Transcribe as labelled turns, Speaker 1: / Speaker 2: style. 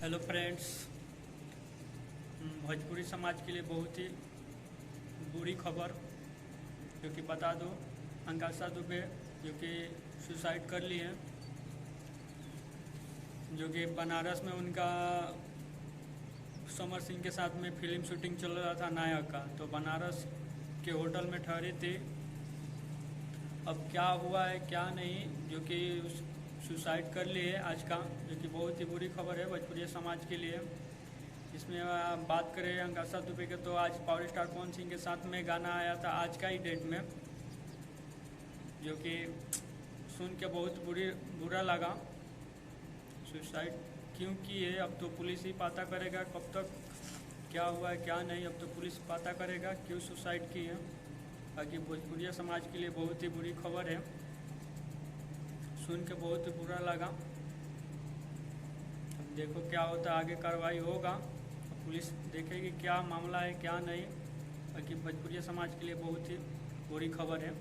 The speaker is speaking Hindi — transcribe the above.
Speaker 1: Hello friends. भोजपुरी समाज के लिए बहुत ही बुरी खबर जो कि बता दो, अंगासा दुबे जो कि सुसाइड कर ली है, जो कि बनारस में उनका समर सिंह के साथ में फिल्म शूटिंग चल रहा था नायक का, तो बनारस के होटल में ठहरी थी। अब क्या हुआ है क्या नहीं, जो कि सुसाइड कर ली है आज का, जो कि बहुत ही बुरी खबर है भोजपुरी समाज के लिए। इसमें बात करें अंगासा दुबे के, तो आज पावर स्टार पवन सिंह के साथ में गाना आया था आज का ही डेट में, जो कि सुन के बहुत बुरा लगा। सुसाइड क्यों की है अब तो पुलिस ही पता करेगा, कब तक क्या हुआ है क्या नहीं, अब तो पुलिस पता करेगा क्यों सुसाइड की है। बाकी भोजपुरी समाज के लिए बहुत ही बुरी खबर है, सुन के बहुत ही बुरा लगा। अब देखो क्या होता है, आगे कार्रवाई होगा, पुलिस देखेगी क्या मामला है क्या नहीं। बाकी भोजपुरी समाज के लिए बहुत ही बुरी खबर है।